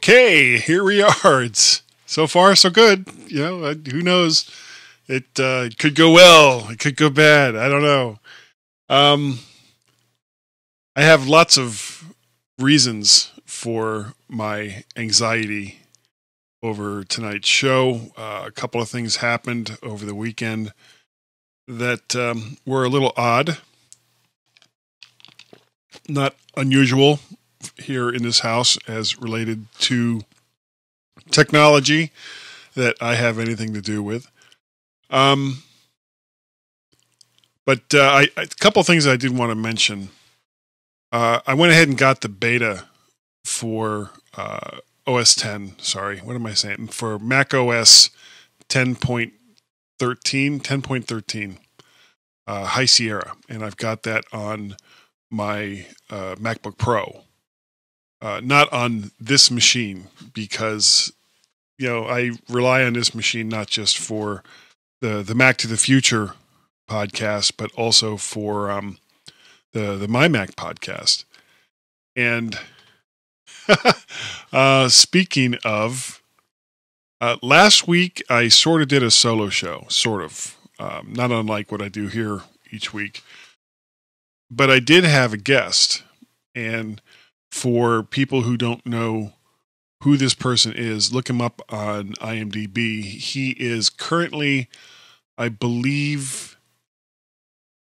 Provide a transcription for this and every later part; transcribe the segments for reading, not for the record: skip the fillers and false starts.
Okay, here we are. It's so far so good. Who knows? It could go well. It could go bad. I don't know. Um, I have lots of reasons for my anxiety over tonight's show. A couple of things happened over the weekend that were a little odd, not unusual here in this house as related to technology that I have anything to do with. But a couple of things I did want to mention. I went ahead and got the beta for OS 10. Sorry, what am I saying? For Mac OS 10.13, 10.13, High Sierra. And I've got that on my MacBook Pro. Not on this machine because, I rely on this machine not just for the Mac to the Future podcast, but also for the My Mac podcast. And speaking of, last week I sort of did a solo show, not unlike what I do here each week. But I did have a guest, and for people who don't know who this person is, look him up on IMDb. He is currently, I believe,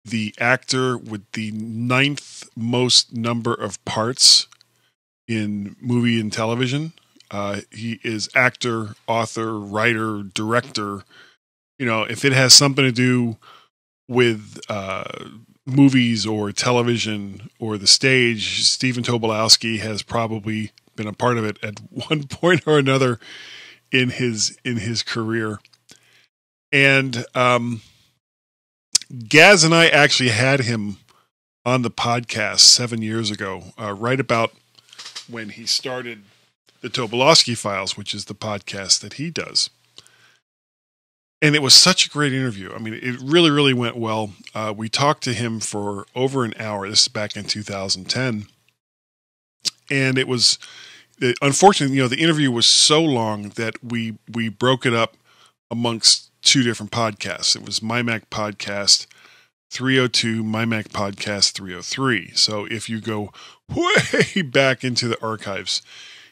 the actor with the 9th most number of parts in movie and television. He is actor, author, writer, director. If it has something to do with movies or television or the stage, Stephen Tobolowsky has probably been a part of it at one point or another in his career. And Gaz and I actually had him on the podcast 7 years ago, right about when he started the Tobolowsky Files, which is the podcast that he does. And it was such a great interview. I mean, it really, really went well. We talked to him for over an hour. This is back in 2010. And it was, unfortunately, the interview was so long that we broke it up amongst two different podcasts. It was My Mac Podcast 302, My Mac Podcast 303. So if you go way back into the archives,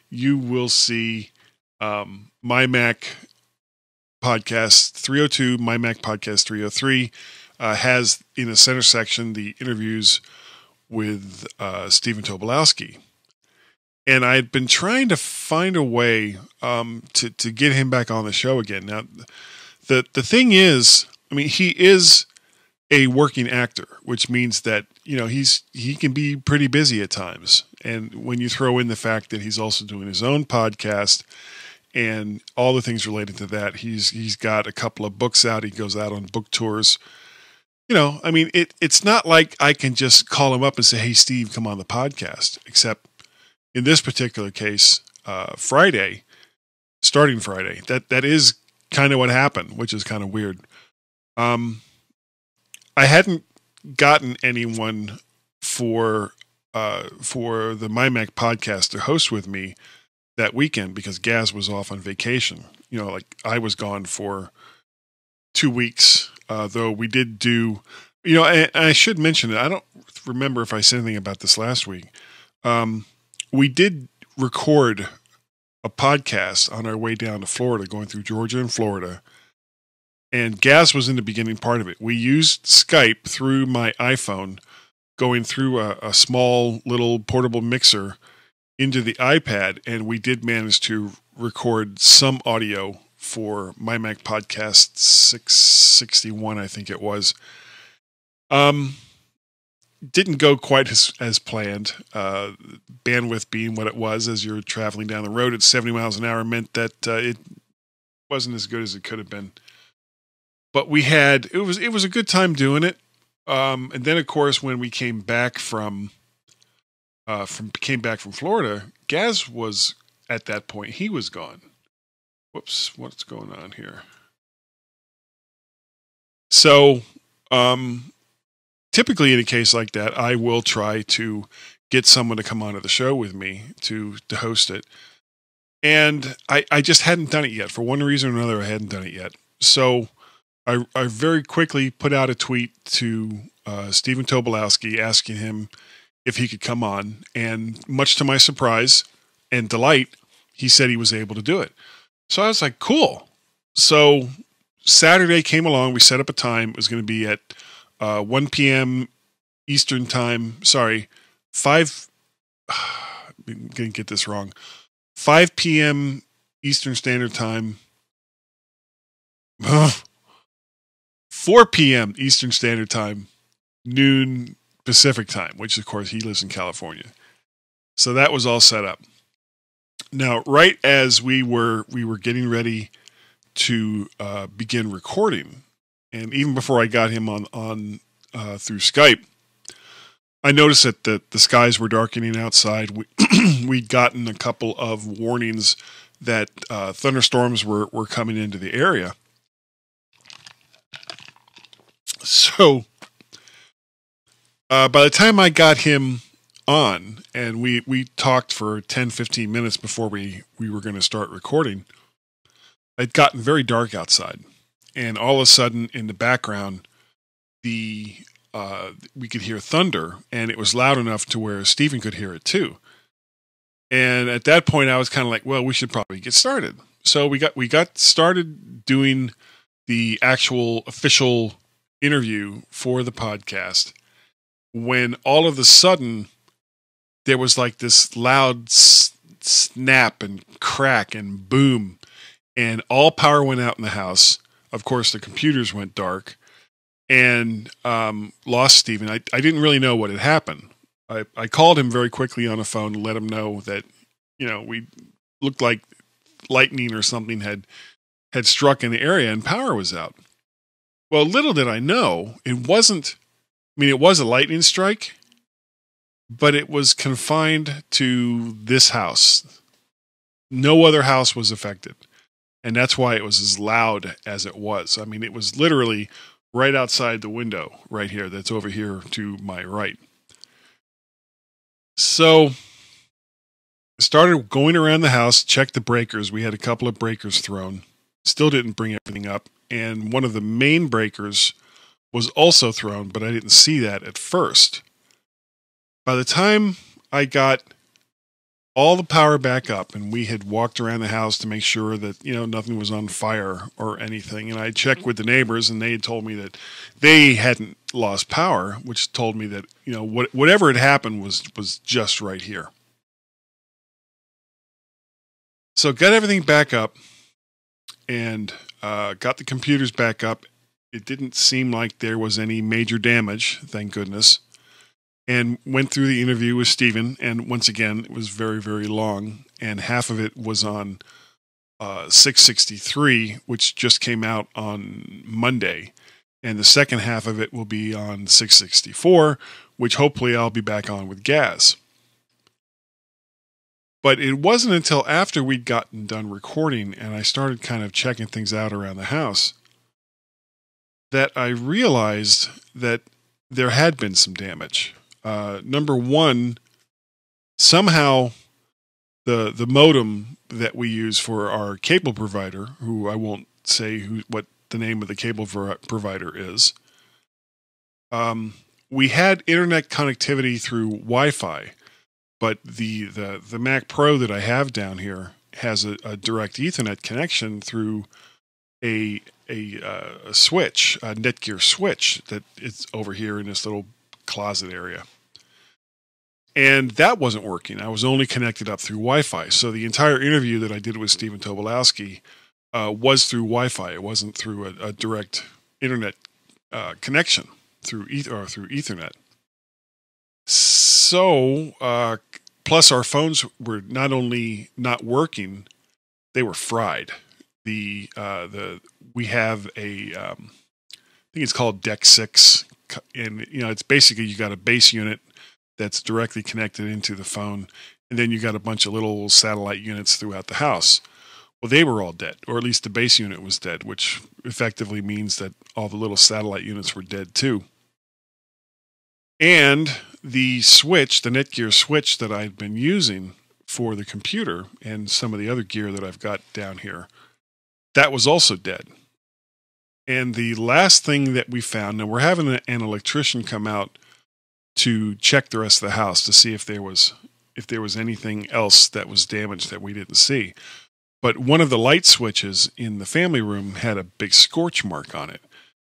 you will see My Mac Podcast 302, My Mac Podcast 303 has in the center section the interviews with Stephen Tobolowsky. And I had been trying to find a way to get him back on the show again. Now, the thing is, I mean, he is a working actor, which means that, he can be pretty busy at times. And when you throw in the fact that he's also doing his own podcast and all the things related to that, he's got a couple of books out. He goes out on book tours. I mean, it's not like I can just call him up and say, "Hey, Steve, come on the podcast." Except in this particular case, starting Friday, that is kind of what happened, which is kind of weird. I hadn't gotten anyone for the My Mac podcast to host with me that weekend because Gaz was off on vacation. Like I was gone for 2 weeks, though we did do, and I should mention it. I don't remember if I said anything about this last week. We did record a podcast on our way down to Florida, going through Georgia and Florida. And Gaz was in the beginning part of it. We used Skype through my iPhone, going through a small little portable mixer into the iPad, and we did manage to record some audio for My Mac Podcast 661, I think it was. Didn't go quite as planned. Bandwidth being what it was as you're traveling down the road at 70 miles an hour meant that it wasn't as good as it could have been. But it was a good time doing it. And then of course when we came back from Florida, Gaz was at that point, he was gone. Whoops, what's going on here? So, typically in a case like that, I will try to get someone to come onto the show with me to host it. And I just hadn't done it yet. For one reason or another, I hadn't done it yet. So I very quickly put out a tweet to Stephen Tobolowsky asking him if he could come on. And much to my surprise and delight, he said he was able to do it. So I was like, cool. So Saturday came along. We set up a time. It was going to be at 1 p.m. Eastern time. Sorry, 5. I'm going to get this wrong. 5 p.m. Eastern Standard Time. 4 p.m. Eastern Standard Time. Noon Pacific Time, which of course he lives in California. So that was all set up. Now, right as we were getting ready to begin recording, and even before I got him on through Skype, I noticed that the skies were darkening outside. We'd gotten a couple of warnings that thunderstorms were coming into the area. So by the time I got him on, and we talked for 10, 15 minutes before we were going to start recording, it'd gotten very dark outside. And all of a sudden, in the background, we could hear thunder, and it was loud enough to where Stephen could hear it too. And at that point, I was kind of like, well, we should probably get started. So we got started doing the actual official interview for the podcast, when all of a sudden there was like this loud snap and crack and boom, and all power went out in the house. Of course, the computers went dark, and lost Stephen. I didn't really know what had happened. I called him very quickly on the phone to let him know that, we looked like lightning or something had struck in the area and power was out. Well, little did I know, it was a lightning strike, but it was confined to this house. No other house was affected. And that's why it was as loud as it was. It was literally right outside the window right here, that's over here to my right. So I started going around the house, checked the breakers. We had a couple of breakers thrown. Still didn't bring everything up. And one of the main breakers was also thrown, but I didn't see that at first. By the time I got all the power back up, and we had walked around the house to make sure that, nothing was on fire or anything, and I checked with the neighbors, and they had told me that they hadn't lost power, which told me that, whatever had happened was just right here. So got everything back up, and got the computers back up. It didn't seem like there was any major damage, thank goodness. And went through the interview with Stephen, and once again, it was very, very long, and half of it was on 663, which just came out on Monday, and the second half of it will be on 664, which hopefully I'll be back on with Gaz. But it wasn't until after we'd gotten done recording and I started kind of checking things out around the house that I realized that there had been some damage. Number one, somehow the modem that we use for our cable provider, who I won't say what the name of the cable provider is, we had internet connectivity through Wi-Fi, but the Mac Pro that I have down here has a direct Ethernet connection through a switch, a Netgear switch that is over here in this little closet area. And that wasn't working. I was only connected up through Wi-Fi. So the entire interview that I did with Stephen Tobolowsky was through Wi-Fi. It wasn't through a direct internet connection through Ethernet. So, plus our phones were not only not working, they were fried. We have I think it's called Deck 6, and it's basically you got a base unit that's directly connected into the phone, and then you got a bunch of little satellite units throughout the house. Well, they were all dead, or at least the base unit was dead, which effectively means that all the little satellite units were dead too. And the switch, the Netgear switch that I'd been using for the computer and some of the other gear that I've got down here, that was also dead. And the last thing that we found, now we're having an electrician come out to check the rest of the house to see if there was anything else that was damaged that we didn't see. But one of the light switches in the family room had a big scorch mark on it.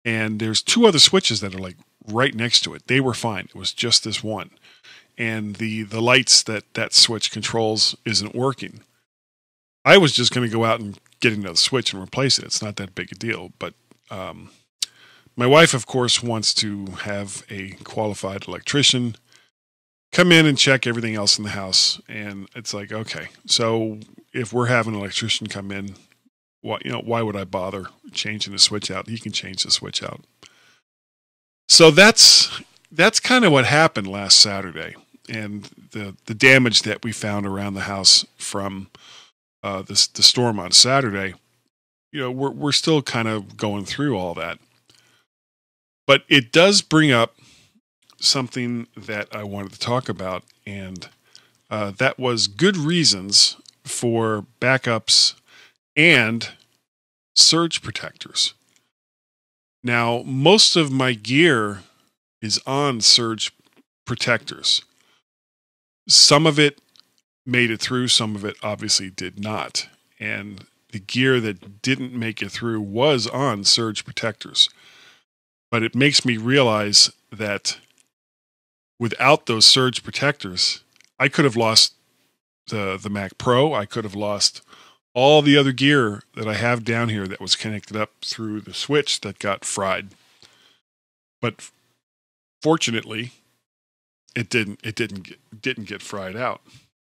And there's two other switches that are like right next to it. They were fine. It was just this one. And the lights that switch controls isn't working. I was just going to go out and get another switch and replace it. It's not that big a deal. But my wife, of course, wants to have a qualified electrician come in and check everything else in the house. And it's like, okay, so if we're having an electrician come in, why would I bother changing the switch out? He can change the switch out. So that's kind of what happened last Saturday, and the damage that we found around the house from the storm on Saturday. We're still kind of going through all that, but it does bring up something that I wanted to talk about, and that was good reasons for backups and surge protectors. Now, most of my gear is on surge protectors. Some of it made it through, some of it obviously did not. And the gear that didn't make it through was on surge protectors. But it makes me realize that without those surge protectors, I could have lost the Mac Pro. I could have lost all the other gear that I have down here that was connected up through the switch that got fried. But fortunately, it didn't get fried out.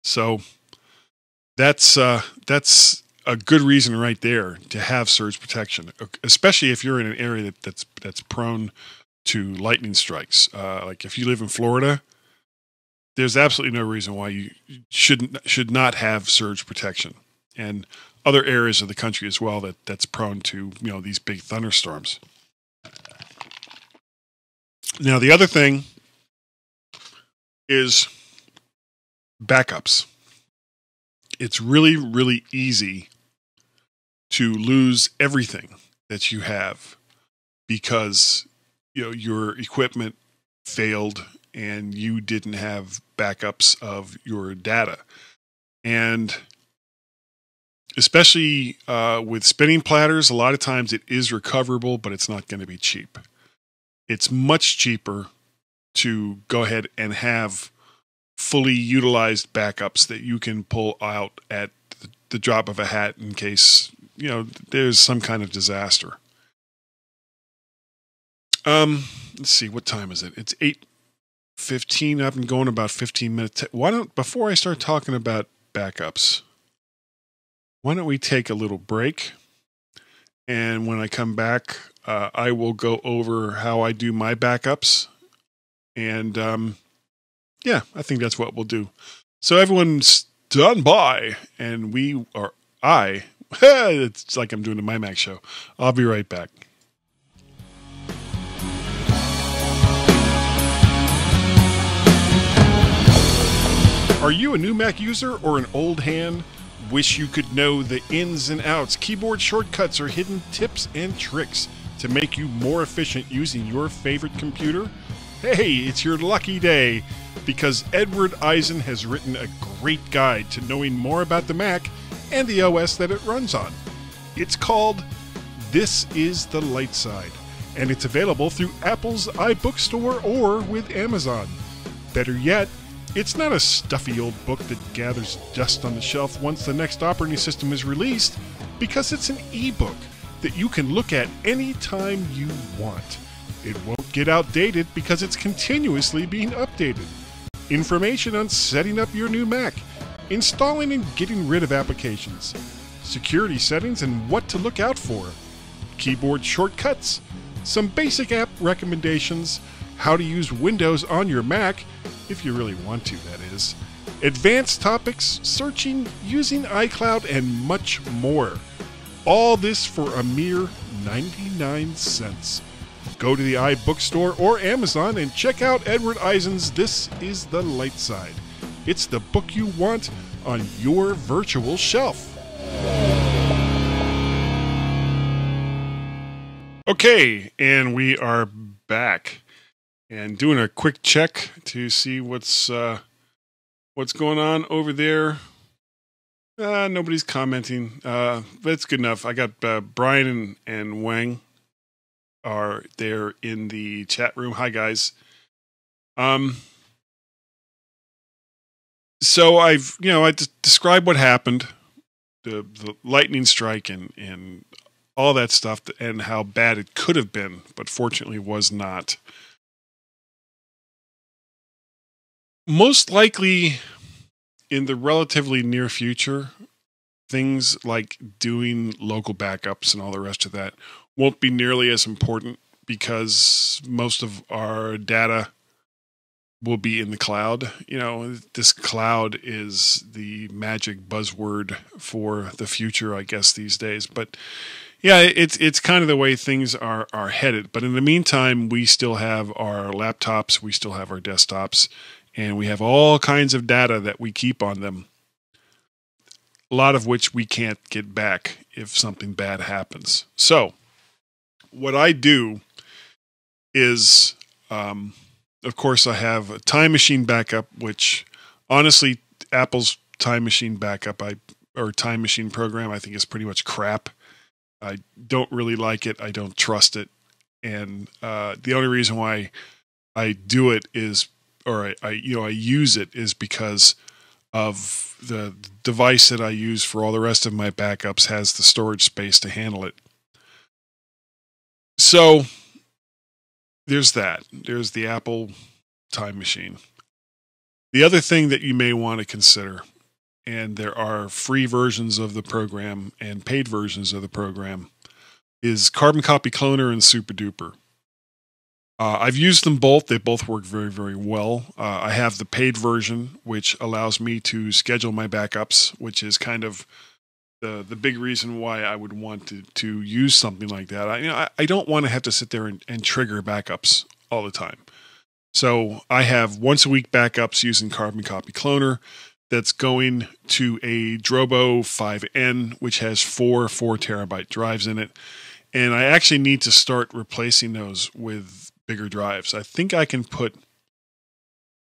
So that's a good reason right there to have surge protection, especially if you're in an area that's prone to lightning strikes. Like if you live in Florida, there's absolutely no reason why you should not have surge protection, and other areas of the country as well that's prone to these big thunderstorms. Now the other thing is backups. It's really, really easy to lose everything that you have because your equipment failed and you didn't have backups of your data. And especially with spinning platters, a lot of times it is recoverable, but it's not going to be cheap. It's much cheaper to go ahead and have fully utilized backups that you can pull out at the drop of a hat in case there's some kind of disaster. Let's see, what time is it? It's 8:15. I've been going about 15 minutes. Why don't, before I start talking about backups, why don't we take a little break? And when I come back, I will go over how I do my backups. And yeah, I think that's what we'll do. So everyone's done by, and it's like I'm doing the My Mac show. I'll be right back. Are you a new Mac user or an old hand? Wish you could know the ins and outs, keyboard shortcuts, or hidden tips and tricks to make you more efficient using your favorite computer? Hey, it's your lucky day, because Edward Eisen has written a great guide to knowing more about the Mac and the OS that it runs on. It's called This is the Light Side, and it's available through Apple's iBookstore or with Amazon. Better yet, it's not a stuffy old book that gathers dust on the shelf once the next operating system is released, because it's an ebook that you can look at anytime you want. It won't get outdated because it's continuously being updated. Information on setting up your new Mac, installing and getting rid of applications, security settings and what to look out for, keyboard shortcuts, some basic app recommendations, how to use Windows on your Mac, if you really want to, that is, advanced topics, searching, using iCloud, and much more. All this for a mere 99 cents. Go to the iBookstore or Amazon and check out Edward Eisen's This is the Light Side. It's the book you want on your virtual shelf. Okay, and we are back and doing a quick check to see what's going on over there. Nobody's commenting, but it's good enough. I got Brian and Wang are there in the chat room. Hi, guys. So I described what happened, the lightning strike and all that stuff, and how bad it could have been, but fortunately was not. Most likely, in the relatively near future, things like doing local backups and all the rest of that won't be nearly as important because most of our data will be in the cloud. You know, this cloud is the magic buzzword for the future, I guess, these days. But yeah, it's kind of the way things are headed. But in the meantime, we still have our laptops, we still have our desktops, and we have all kinds of data that we keep on them, a lot of which we can't get back if something bad happens. So what I do is, of course, I have a time machine backup, which honestly, Apple's time machine backup or time machine program, I think is pretty much crap. I don't really like it. I don't trust it. And the only reason why I do it is, or I use it, is because of the device that I use for all the rest of my backups has the storage space to handle it. So there's that. There's the Apple time machine. The other thing that you may want to consider, and there are free versions of the program and paid versions of the program, is Carbon Copy Cloner and Super Duper. I've used them both. They both work very, very well. I have the paid version, which allows me to schedule my backups, which is kind of the big reason why I would want to use something like that. I don't want to have to sit there and trigger backups all the time. So I have once a week backups using Carbon Copy Cloner that's going to a Drobo 5N, which has 4 4-terabyte drives in it. And I actually need to start replacing those with bigger drives. I think I can put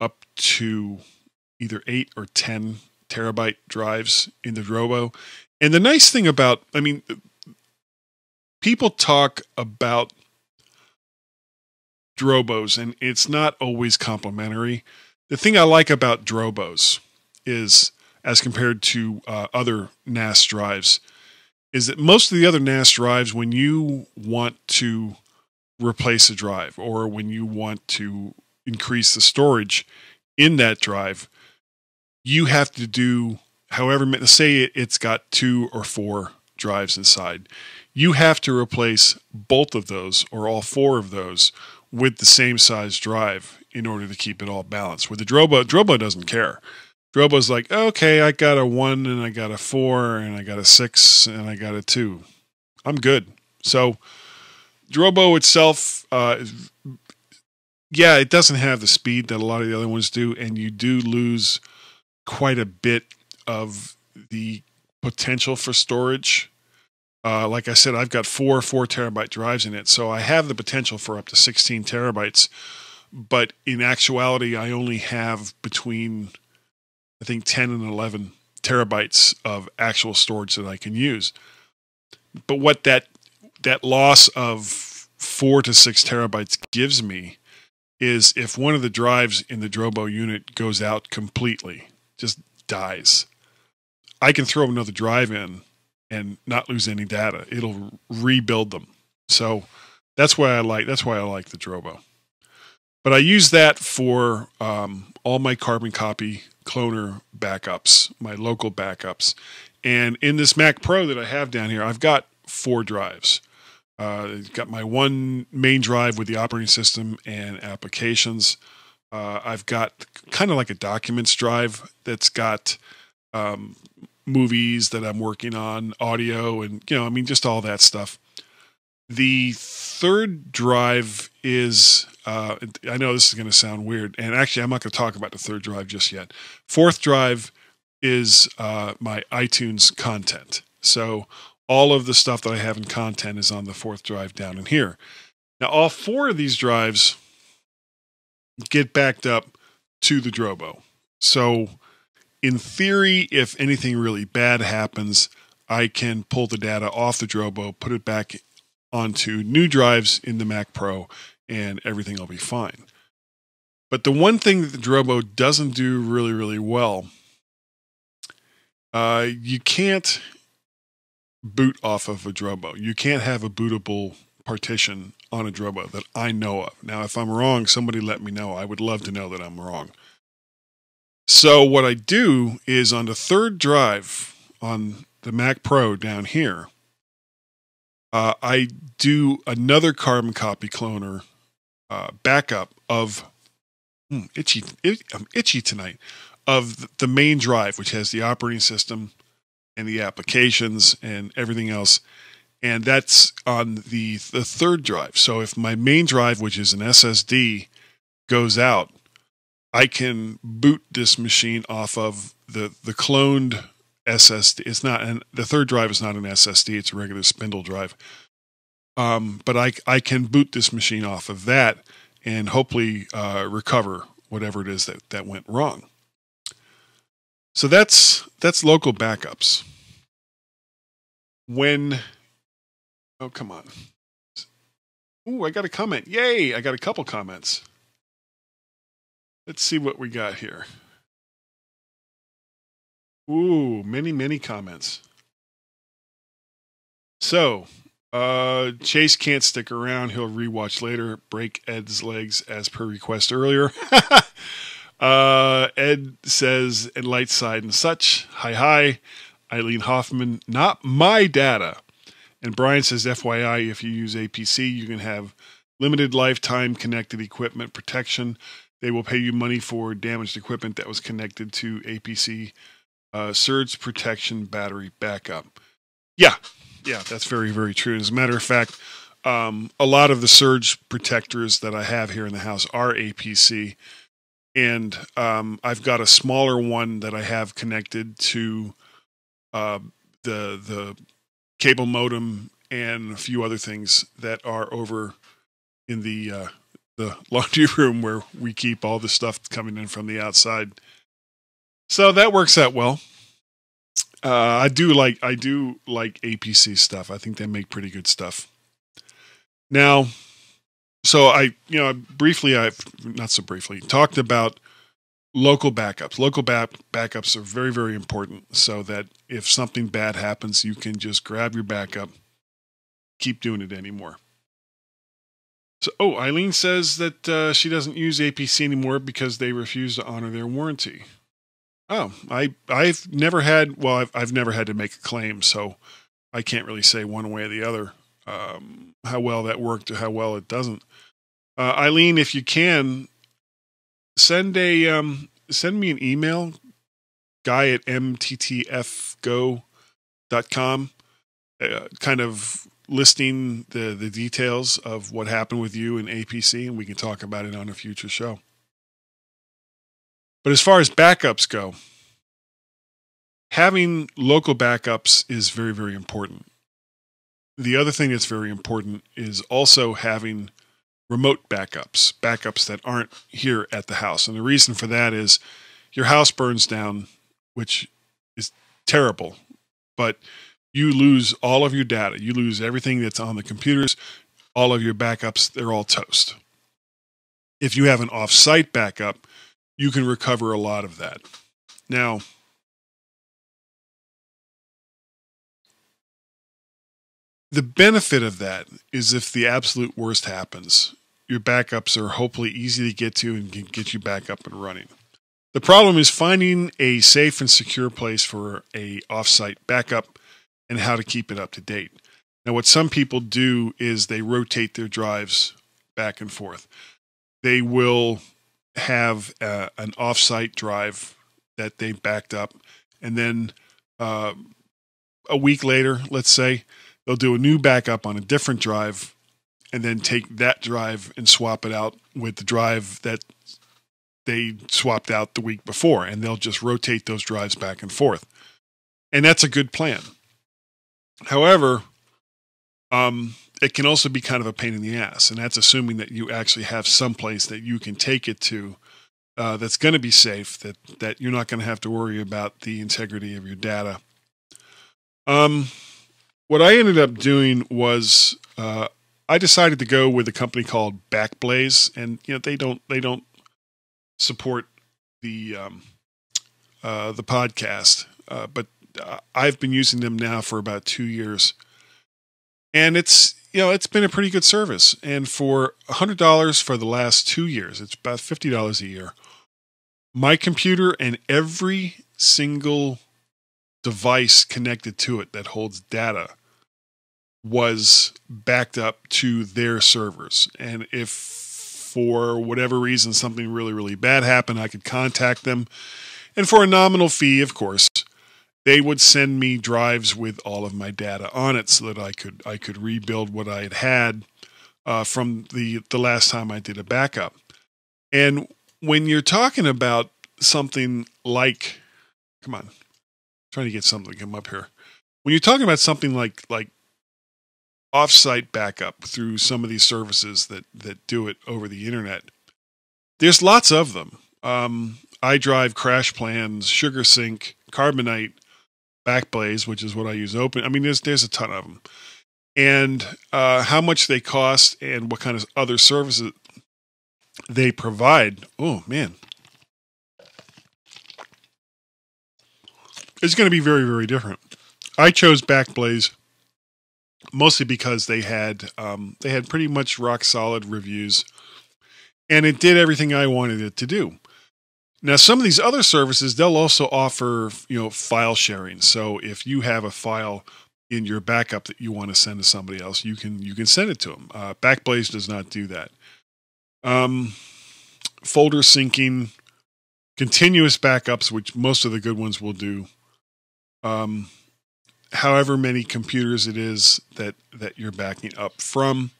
up to either 8 or 10 terabyte drives in the Drobo. And the nice thing about, people talk about Drobos, and it's not always complimentary. The thing I like about Drobos is, as compared to other NAS drives, is that most of the other NAS drives, when you want to replace a drive or when you want to increase the storage in that drive, you have to do, however, say it's got 2 or 4 drives inside. You have to replace both of those or all 4 of those with the same size drive in order to keep it all balanced. With the Drobo doesn't care. Drobo's like, okay, I got a 1 and I got a 4 and I got a 6 and I got a 2. I'm good. So Drobo itself, it doesn't have the speed that a lot of the other ones do, and you do lose quite a bit of the potential for storage. Like I said, I've got 4 4-terabyte drives in it, so I have the potential for up to 16 terabytes. But in actuality, I only have between, I think, 10 and 11 terabytes of actual storage that I can use. But what that loss of 4 to 6 terabytes gives me is if one of the drives in the Drobo unit goes out completely, just dies, I can throw another drive in and not lose any data. It'll rebuild them. So that's why I like the Drobo. But I use that for all my Carbon Copy Cloner backups, my local backups. And in this Mac Pro that I have down here, I've got 4 drives. I've got my one main drive with the operating system and applications. I've got kind of like a documents drive that's got movies that I'm working on, audio, and just all that stuff. The third drive is, I know this is going to sound weird, and actually I'm not going to talk about the third drive just yet. Fourth drive is my iTunes content. So all of the stuff that I have in content is on the fourth drive down in here. Now, all four of these drives get backed up to the Drobo. So in theory, if anything really bad happens, I can pull the data off the Drobo, put it back onto new drives in the Mac Pro, and everything will be fine. But the one thing that the Drobo doesn't do really, really well, you can't boot off of a Drobo. You can't have a bootable partition on a Drobo that I know of. Now, if I'm wrong, somebody let me know. I would love to know that I'm wrong. So what I do is on the third drive on the Mac Pro down here, I do another carbon copy cloner backup of I'm itchy tonight, of the main drive, which has the operating system and the applications and everything else. And that's on the third drive. So if my main drive, which is an SSD, goes out, I can boot this machine off of the cloned SSD. It's not, and the third drive is not an SSD; it's a regular spindle drive. But I can boot this machine off of that and hopefully recover whatever it is that went wrong. So that's local backups. Oh, come on. Ooh, I got a comment. Yay, I got a couple comments. Let's see what we got here. Ooh, many comments. So, Chase can't stick around. He'll rewatch later. Break Ed's legs as per request earlier. Ed says, and light side and such. Hi. Eileen Hoffman, not my data. And Brian says, FYI, if you use APC, you can have limited lifetime connected equipment protection. They will pay you money for damaged equipment that was connected to APC surge protection battery backup. Yeah, that's very, very true. As a matter of fact, a lot of the surge protectors that I have here in the house are APC. And I've got a smaller one that I have connected to the cable modem and a few other things that are over in the laundry room where we keep all the stuff coming in from the outside. So that works out well. I do like APC stuff. I think they make pretty good stuff. Now, so I've not so briefly talked about local backups. Local backups are very, very important so that if something bad happens, you can just grab your backup, keep doing it anymore. So, Eileen says that she doesn't use APC anymore because they refuse to honor their warranty. Oh, I've never had to make a claim, so I can't really say one way or the other how well that worked or how well it doesn't. Eileen, if you can, send me an email, guy@mttfgo.com, kind of listing the details of what happened with you in APC, and we can talk about it on a future show. But as far as backups go, having local backups is very, very important. The other thing that's very important is also having remote backups that aren't here at the house. And the reason for that is your house burns down, which is terrible, but you lose all of your data. You lose everything that's on the computers, all of your backups, they're all toast. If you have an off-site backup, you can recover a lot of that. Now, the benefit of that is if the absolute worst happens, your backups are hopefully easy to get to and can get you back up and running. The problem is finding a safe and secure place for a off-site backup and how to keep it up to date. Now, what some people do is they rotate their drives back and forth. They will have an off-site drive that they backed up, and then a week later, let's say, they'll do a new backup on a different drive and then take that drive and swap it out with the drive that they swapped out the week before, and they'll just rotate those drives back and forth. And that's a good plan. However, it can also be kind of a pain in the ass, and that's assuming that you actually have someplace that you can take it to that's going to be safe, that you're not going to have to worry about the integrity of your data. What I ended up doing was I decided to go with a company called Backblaze, and they don't support the podcast, but I've been using them now for about 2 years, and it's been a pretty good service. And for $100 for the last 2 years, it's about $50 a year. My computer and every single device connected to it that holds data was backed up to their servers. And if for whatever reason something really, really bad happened, I could contact them. And for a nominal fee, of course, they would send me drives with all of my data on it so that I could rebuild what I had from the last time I did a backup. And when you're talking about something like, come on, I'm trying to get something to come up here. When you're talking about something like off-site backup through some of these services that do it over the internet, there's lots of them. iDrive, CrashPlans, SugarSync, Carbonite, Backblaze, which is what I use. Open. I mean, there's a ton of them, and how much they cost and what kind of other services they provide. Oh man, it's going to be very, very different. I chose Backblaze mostly because they had pretty much rock solid reviews, and it did everything I wanted it to do. Now, some of these other services, they'll also offer, file sharing. So if you have a file in your backup that you want to send to somebody else, you can send it to them. Backblaze does not do that. Folder syncing, continuous backups, which most of the good ones will do. However many computers it is that you're backing up from.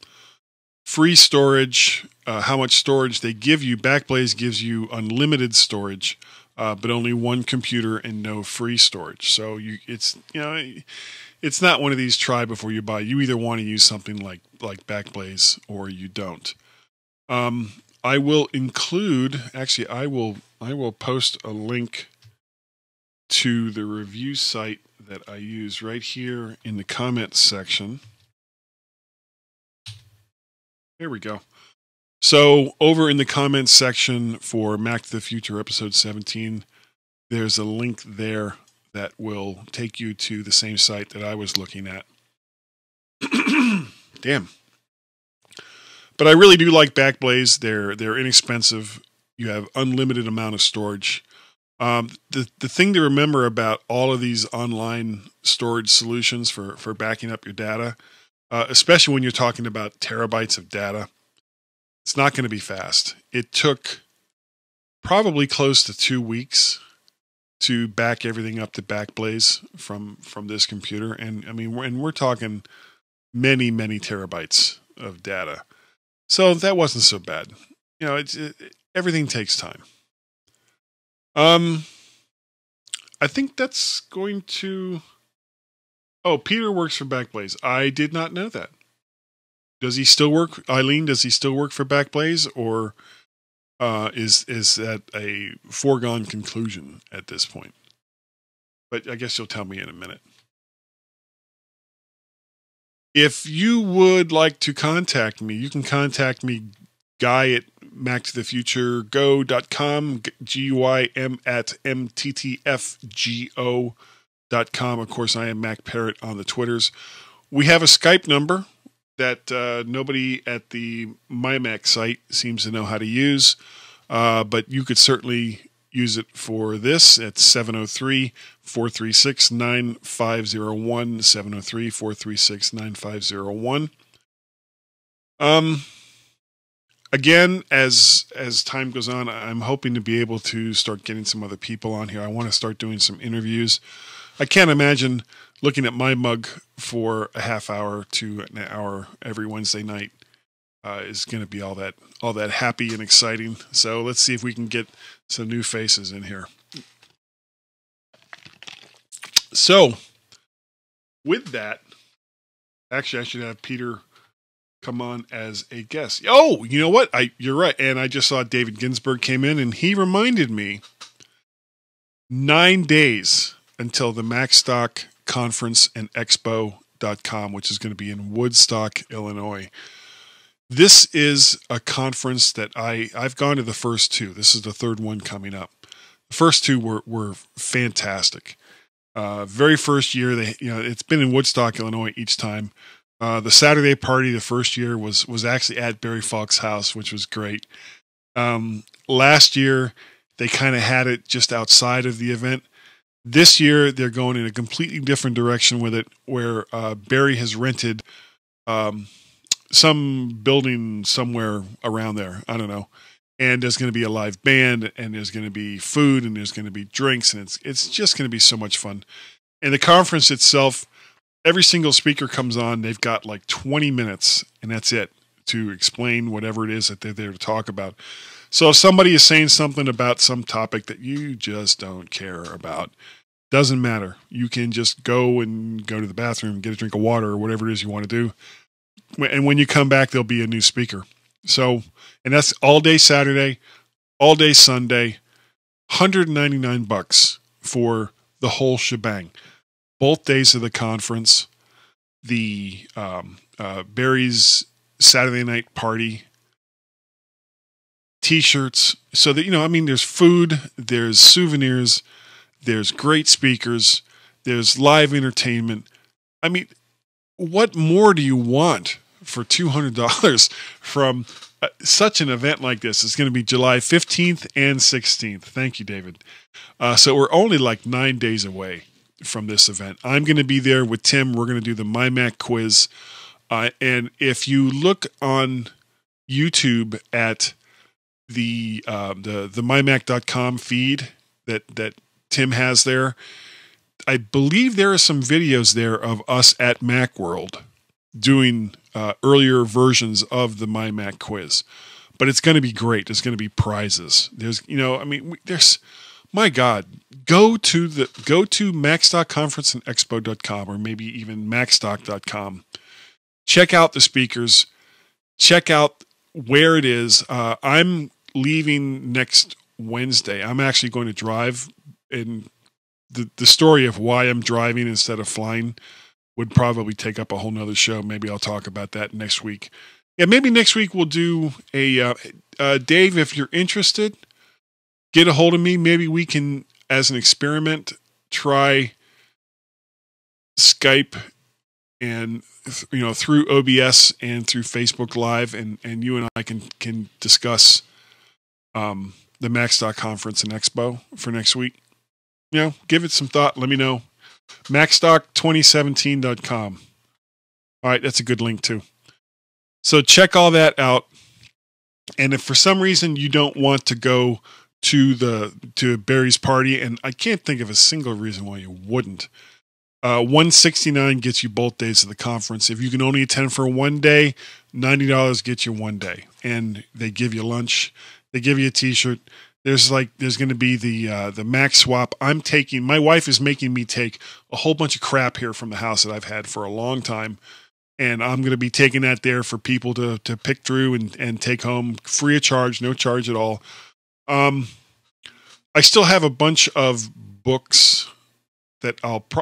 Free storage, how much storage they give you. Backblaze gives you unlimited storage, but only one computer and no free storage. So it's not one of these try before you buy. You either want to use something like Backblaze or you don't. I will include, actually, I will post a link to the review site that I use right here in the comments section. There we go. So over in the comments section for Mac to the Future episode 17, there's a link there that will take you to the same site that I was looking at. Damn. But I really do like Backblaze. They're inexpensive. You have unlimited amount of storage. The thing to remember about all of these online storage solutions for backing up your data, especially when you're talking about terabytes of data, it's not going to be fast. It took probably close to 2 weeks to back everything up to Backblaze from this computer. And I mean, we're talking many, many terabytes of data. So that wasn't so bad. Everything takes time. I think that's going to... Oh, Peter works for Backblaze. I did not know that. Does he still work? Eileen, does he still work for Backblaze? Or is that a foregone conclusion at this point? But I guess you'll tell me in a minute. If you would like to contact me, you can contact me, Guy at MacToTheFutureGo.com, GUIM at MTTFGO.com. Of course, I am Mac Parrot on the Twitters. We have a Skype number that nobody at the MyMac site seems to know how to use, but you could certainly use it for this at 703-436-9501, 703-436-9501. Again, as time goes on, I'm hoping to be able to start getting some other people on here. I want to start doing some interviews. I can't imagine looking at my mug for a half hour to an hour every Wednesday night is going to be all that happy and exciting. So let's see if we can get some new faces in here. So with that, actually, I should have Peter come on as a guest. Oh, you know what? You're right. And I just saw David Ginsburg came in, and he reminded me 9 days until the Macstock Conference and Expo.com, which is going to be in Woodstock, Illinois. This is a conference that I've gone to the first two. This is the third one coming up. The first two were fantastic. Very first year, it's been in Woodstock, Illinois each time. The Saturday party the first year was actually at Barry Falk's house, which was great. Last year, they kind of had it just outside of the event. This year, they're going in a completely different direction with it, where Barry has rented some building somewhere around there. I don't know. And there's going to be a live band, and there's going to be food, and there's going to be drinks, and it's just going to be so much fun. And the conference itself, every single speaker comes on. They've got like 20 minutes, and that's it, to explain whatever it is that they're there to talk about. So if somebody is saying something about some topic that you just don't care about, doesn't matter. You can just go to the bathroom, get a drink of water, or whatever it is you want to do. And when you come back, there'll be a new speaker. So, and that's all day Saturday, all day Sunday, $199 for the whole shebang. Both days of the conference, the Barry's Saturday night party, T-shirts. So that, there's food, there's souvenirs, there's great speakers, there's live entertainment. I mean, what more do you want for $200 from such an event like this? It's going to be July 15th and 16th. Thank you, David. So we're only like 9 days away from this event. I'm going to be there with Tim. We're going to do the MyMac quiz. And if you look on YouTube at the mymac.com feed that Tim has there, I believe there are some videos there of us at Macworld doing earlier versions of the MyMac quiz. But it's going to be great. There's going to be prizes. My God, go to Macstockconferenceandexpo.com, or maybe even Macstock.com. Check out the speakers. Check out where it is. I'm leaving next Wednesday. I'm actually going to drive, and the story of why I'm driving instead of flying would probably take up a whole nother show. Maybe I'll talk about that next week. Yeah, maybe next week we'll do a Dave, if you're interested, get a hold of me. Maybe we can, as an experiment, try Skype and through OBS and through Facebook Live, and you and I can discuss the Macstock Conference and Expo for next week. Give it some thought. Let me know. Macstock2017.com. All right, that's a good link too. So check all that out. And if for some reason you don't want to go to Barry's party, and I can't think of a single reason why you wouldn't, $169 gets you both days of the conference. If you can only attend for one day, $90 gets you one day, and they give you lunch, they give you a T-shirt. There's going to be the Mac swap. My wife is making me take a whole bunch of crap here from the house that I've had for a long time, and I'm going to be taking that there for people to pick through and take home free of charge, no charge at all. I still have a bunch of books that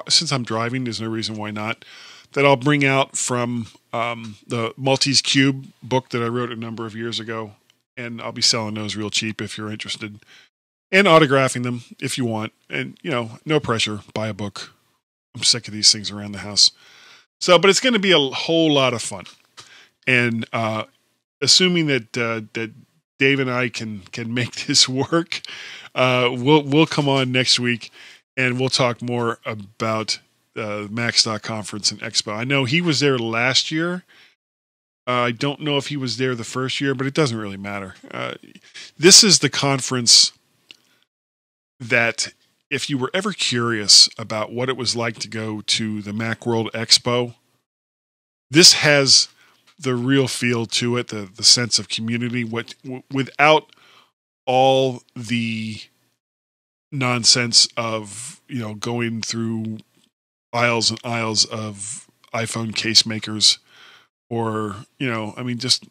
since I'm driving, there's no reason why not, that I'll bring out from the Maltese Cube book that I wrote a number of years ago. And I'll be selling those real cheap if you're interested, and autographing them if you want. And, no pressure. Buy a book. I'm sick of these things around the house. So, but it's going to be a whole lot of fun. And assuming that Dave and I can make this work, we'll come on next week and we'll talk more about the Macstock Conference and Expo. I know he was there last year. I don't know if he was there the first year, but it doesn't really matter. This is the conference that, if you were ever curious about what it was like to go to the Macworld Expo, this has the real feel to it, the sense of community, without all the nonsense of, going through aisles and aisles of iPhone case makers, or, just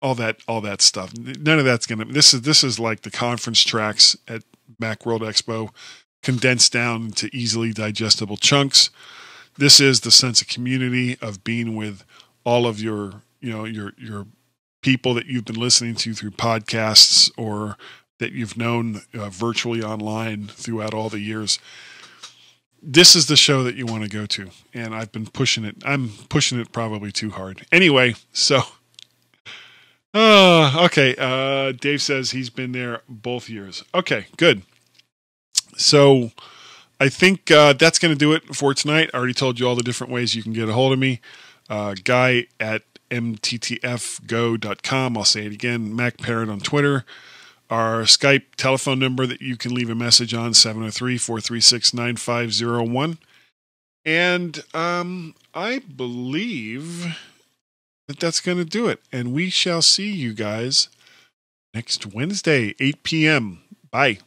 all that stuff. None of that's this is like the conference tracks at Macworld Expo, condensed down into easily digestible chunks. This is the sense of community of being with all of your people that you've been listening to through podcasts, or that you've known virtually online throughout all the years. This is the show that you want to go to, and I've been pushing it. I'm pushing it probably too hard. Anyway, so okay. Dave says he's been there both years. Okay, good. So I think that's going to do it for tonight. I already told you all the different ways you can get a hold of me. Guy at mttfgo.com. I'll say it again. Mac Parrot on Twitter. Our Skype telephone number that you can leave a message on, 703-436-9501. And I believe that's going to do it. And we shall see you guys next Wednesday, 8 p.m. Bye.